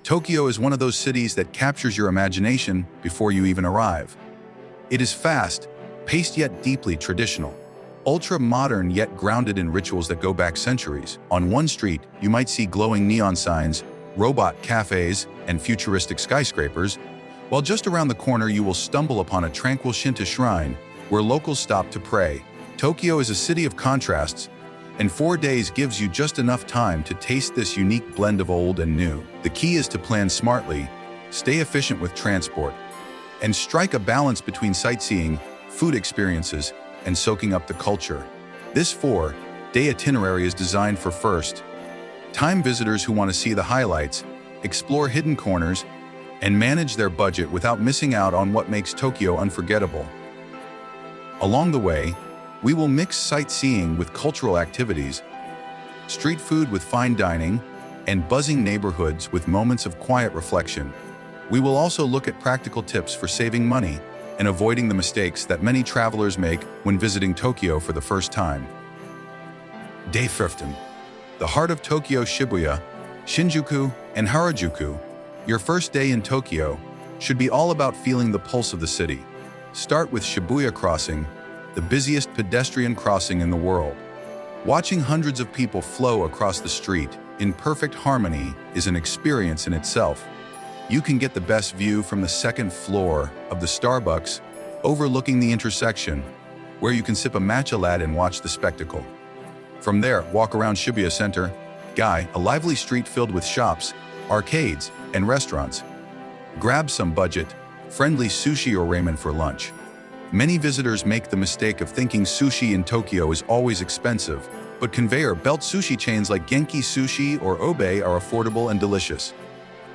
Tokyo is one of those cities that captures your imagination before you even arrive. It is fast, paced yet deeply traditional. Ultra-modern yet grounded in rituals that go back centuries. On one street, you might see glowing neon signs, robot cafes, and futuristic skyscrapers, while just around the corner you will stumble upon a tranquil Shinto shrine where locals stop to pray. Tokyo is a city of contrasts, and 4 days gives you just enough time to taste this unique blend of old and new. The key is to plan smartly, stay efficient with transport, and strike a balance between sightseeing, food experiences, and soaking up the culture. This 4-day itinerary is designed for first-time visitors who want to see the highlights, explore hidden corners, and manage their budget without missing out on what makes Tokyo unforgettable. Along the way, we will mix sightseeing with cultural activities, street food with fine dining, and buzzing neighborhoods with moments of quiet reflection. We will also look at practical tips for saving money and avoiding the mistakes that many travelers make when visiting Tokyo for the first time. Day 15. The heart of Tokyo: Shibuya, Shinjuku, and Harajuku. Your first day in Tokyo should be all about feeling the pulse of the city. Start with Shibuya Crossing, the busiest pedestrian crossing in the world. Watching hundreds of people flow across the street in perfect harmony is an experience in itself. You can get the best view from the second floor of the Starbucks overlooking the intersection, where you can sip a matcha latte and watch the spectacle. From there, walk around Shibuya Center, a lively street filled with shops, arcades, and restaurants. Grab some budget-friendly sushi or ramen for lunch. Many visitors make the mistake of thinking sushi in Tokyo is always expensive, but conveyor belt sushi chains like Genki Sushi or Obe are affordable and delicious.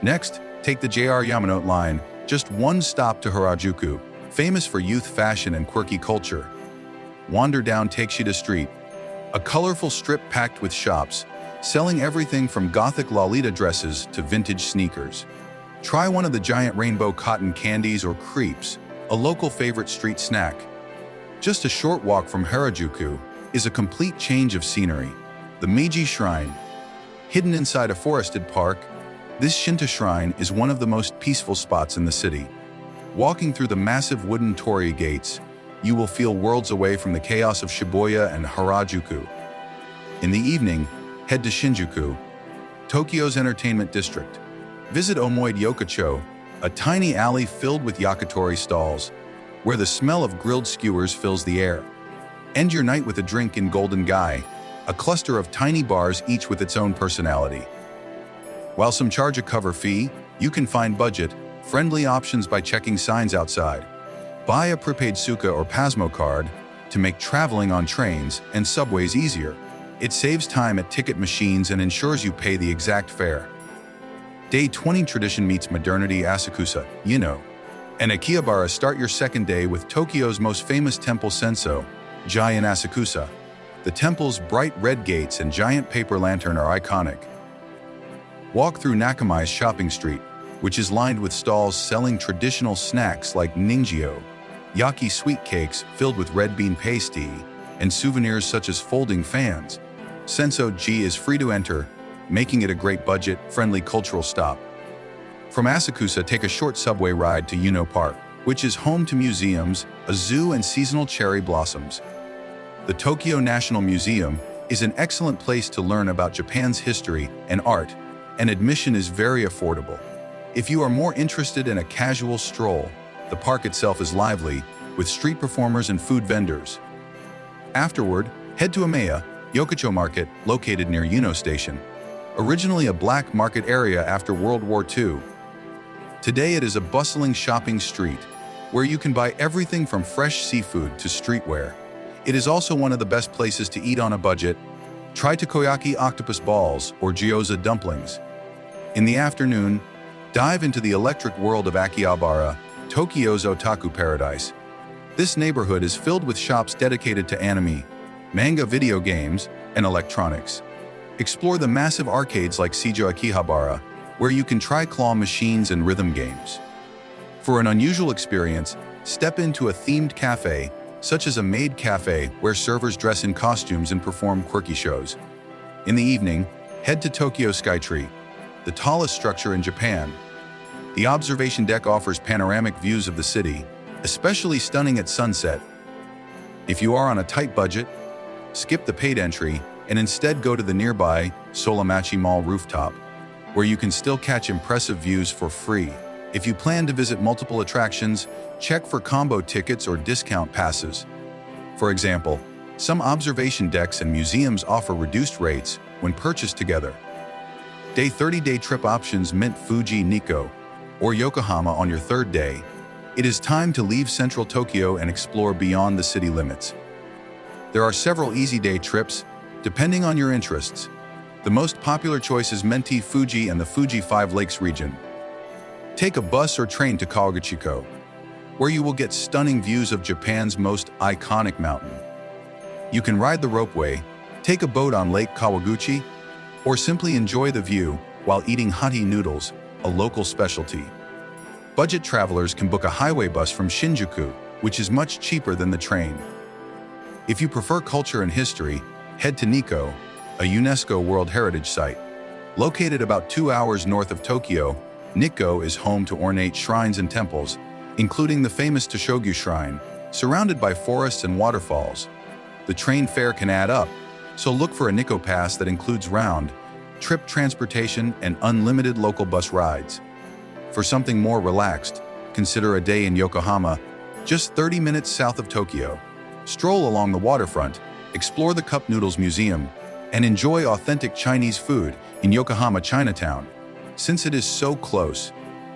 Next, take the JR Yamanote line, just one stop to Harajuku, famous for youth fashion and quirky culture. Wander down Takeshita Street, a colorful strip packed with shops, selling everything from gothic Lolita dresses to vintage sneakers. Try one of the giant rainbow cotton candies or crepes, a local favorite street snack. Just a short walk from Harajuku is a complete change of scenery. The Meiji Shrine. Hidden inside a forested park, this Shinto shrine is one of the most peaceful spots in the city. Walking through the massive wooden torii gates, you will feel worlds away from the chaos of Shibuya and Harajuku. In the evening, head to Shinjuku, Tokyo's entertainment district. Visit Omoide Yokocho, a tiny alley filled with yakitori stalls, where the smell of grilled skewers fills the air. End your night with a drink in Golden Gai, a cluster of tiny bars each with its own personality. While some charge a cover fee, you can find budget-friendly options by checking signs outside. Buy a prepaid Suica or Pasmo card to make traveling on trains and subways easier. It saves time at ticket machines and ensures you pay the exact fare. Day 20. Tradition meets modernity. Asakusa, Ueno, and Akihabara. Start your second day with Tokyo's most famous temple, Senso Ji in Asakusa. The temple's bright red gates and giant paper lantern are iconic. Walk through Nakamai's shopping street, which is lined with stalls selling traditional snacks like ninjio, yaki sweet cakes filled with red bean pasty, and souvenirs such as folding fans. Senso Ji is free to enter, making it a great budget-friendly cultural stop. From Asakusa, take a short subway ride to Ueno Park, which is home to museums, a zoo, and seasonal cherry blossoms. The Tokyo National Museum is an excellent place to learn about Japan's history and art, and admission is very affordable. If you are more interested in a casual stroll, the park itself is lively, with street performers and food vendors. Afterward, head to Omeya Yokocho Market, located near Ueno Station. Originally a black market area after World War II. Today it is a bustling shopping street, where you can buy everything from fresh seafood to streetwear. It is also one of the best places to eat on a budget. Try takoyaki octopus balls or gyoza dumplings. In the afternoon, dive into the electric world of Akihabara, Tokyo's otaku paradise. This neighborhood is filled with shops dedicated to anime, manga, video games, and electronics. Explore the massive arcades like Seijo Akihabara, where you can try claw machines and rhythm games. For an unusual experience, step into a themed cafe, such as a maid cafe where servers dress in costumes and perform quirky shows. In the evening, head to Tokyo Skytree, the tallest structure in Japan. The observation deck offers panoramic views of the city, especially stunning at sunset. If you are on a tight budget, skip the paid entry and instead go to the nearby Solamachi Mall rooftop, where you can still catch impressive views for free. If you plan to visit multiple attractions, check for combo tickets or discount passes. For example, some observation decks and museums offer reduced rates when purchased together. Day 30-day trip options mint Fuji Nikko or Yokohama on your third day. It is time to leave central Tokyo and explore beyond the city limits. There are several easy day trips, depending on your interests. The most popular choice is Menti Fuji and the Fuji 5 Lakes region. Take a bus or train to Kawaguchiko, where you will get stunning views of Japan's most iconic mountain. You can ride the ropeway, take a boat on Lake Kawaguchi, or simply enjoy the view while eating hati noodles, a local specialty. Budget travelers can book a highway bus from Shinjuku, which is much cheaper than the train. If you prefer culture and history, head to Nikko, a UNESCO World Heritage Site. Located about 2 hours north of Tokyo, Nikko is home to ornate shrines and temples, including the famous Toshogyu Shrine, surrounded by forests and waterfalls. The train fare can add up, so look for a Nikko pass that includes round-trip transportation and unlimited local bus rides. For something more relaxed, consider a day in Yokohama, just 30 minutes south of Tokyo. Stroll along the waterfront, explore the Cup Noodles Museum, and enjoy authentic Chinese food in Yokohama Chinatown. Since it is so close,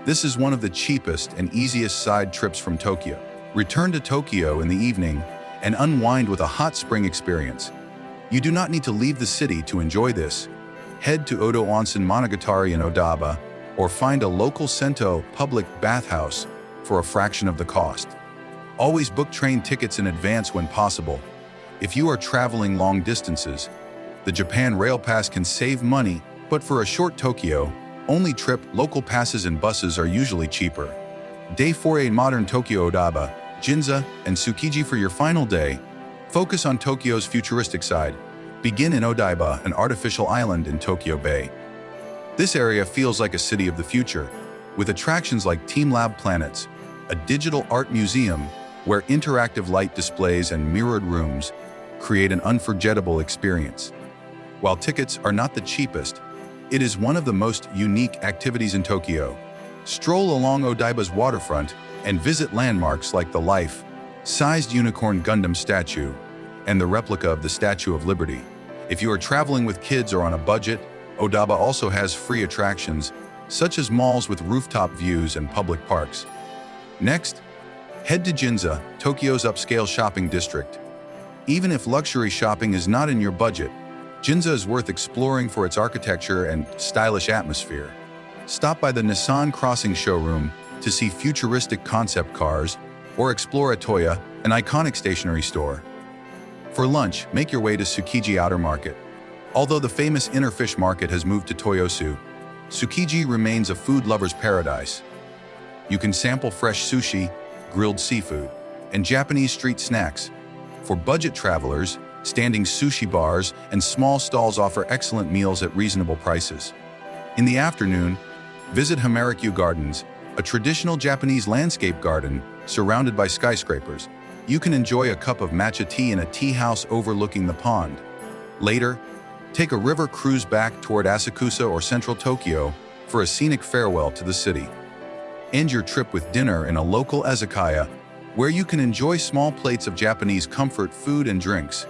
this is one of the cheapest and easiest side trips from Tokyo. Return to Tokyo in the evening and unwind with a hot spring experience. You do not need to leave the city to enjoy this. Head to Odo Onsen Monogatari in Odaiba, or find a local Sento public bathhouse for a fraction of the cost. Always book train tickets in advance when possible. If you are traveling long distances, the Japan Rail Pass can save money, but for a short Tokyo-only trip, local passes and buses are usually cheaper. Day 4A Modern Tokyo Odaiba, Ginza, and Tsukiji for your final day. Focus on Tokyo's futuristic side. Begin in Odaiba, an artificial island in Tokyo Bay. This area feels like a city of the future, with attractions like Team Lab Planets, a digital art museum where interactive light displays and mirrored rooms create an unforgettable experience. While tickets are not the cheapest, it is one of the most unique activities in Tokyo. Stroll along Odaiba's waterfront and visit landmarks like the life-sized Unicorn Gundam statue and the replica of the Statue of Liberty. If you are traveling with kids or on a budget, Odaiba also has free attractions, such as malls with rooftop views and public parks. Next, head to Ginza, Tokyo's upscale shopping district. Even if luxury shopping is not in your budget, Ginza is worth exploring for its architecture and stylish atmosphere. Stop by the Nissan Crossing showroom to see futuristic concept cars, or explore Atoya, an iconic stationery store. For lunch, make your way to Tsukiji Outer Market. Although the famous Inner Fish Market has moved to Toyosu, Tsukiji remains a food lover's paradise. You can sample fresh sushi, grilled seafood, and Japanese street snacks. For budget travelers, standing sushi bars and small stalls offer excellent meals at reasonable prices. In the afternoon, visit Harajuku Gardens, a traditional Japanese landscape garden surrounded by skyscrapers. You can enjoy a cup of matcha tea in a tea house overlooking the pond. Later, take a river cruise back toward Asakusa or central Tokyo for a scenic farewell to the city. End your trip with dinner in a local izakaya, where you can enjoy small plates of Japanese comfort food and drinks.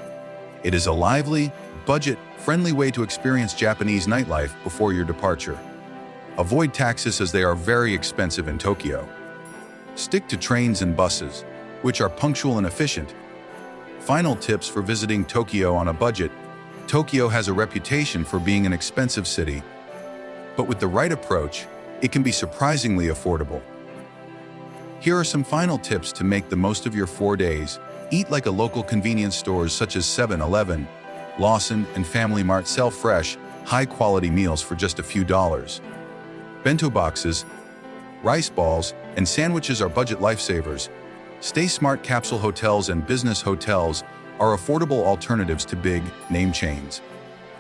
It is a lively, budget-friendly way to experience Japanese nightlife before your departure. Avoid taxis as they are very expensive in Tokyo. Stick to trains and buses, which are punctual and efficient. Final tips for visiting Tokyo on a budget. Tokyo has a reputation for being an expensive city, but with the right approach, it can be surprisingly affordable. Here are some final tips to make the most of your 4 days. Eat like a local convenience stores such as 7-Eleven, Lawson, and Family Mart sell fresh, high-quality meals for just a few dollars. Bento boxes, rice balls, and sandwiches are budget lifesavers. Stay Smart capsule hotels and business hotels are affordable alternatives to big, name chains.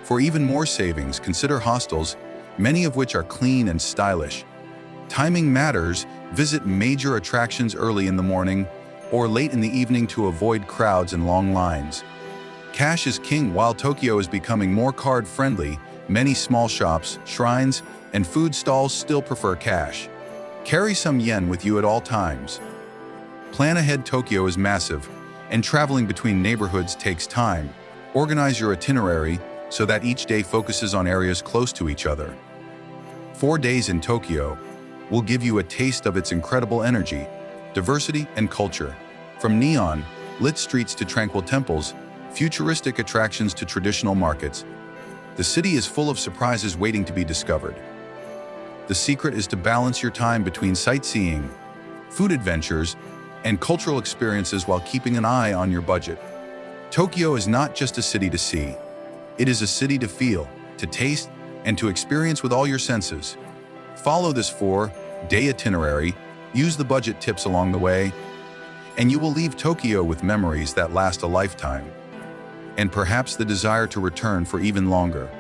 For even more savings, consider hostels many of which are clean and stylish. Timing matters. Visit major attractions early in the morning or late in the evening to avoid crowds and long lines. Cash is king. While Tokyo is becoming more card-friendly, many small shops, shrines, and food stalls still prefer cash. Carry some yen with you at all times. Plan ahead. Tokyo is massive, and traveling between neighborhoods takes time. Organize your itinerary so that each day focuses on areas close to each other. 4 days in Tokyo will give you a taste of its incredible energy, diversity, and culture. From neon-lit streets to tranquil temples, futuristic attractions to traditional markets, the city is full of surprises waiting to be discovered. The secret is to balance your time between sightseeing, food adventures, and cultural experiences while keeping an eye on your budget. Tokyo is not just a city to see. It is a city to feel, to taste, and to experience with all your senses. Follow this 4-day itinerary, use the budget tips along the way, and you will leave Tokyo with memories that last a lifetime, and perhaps the desire to return for even longer.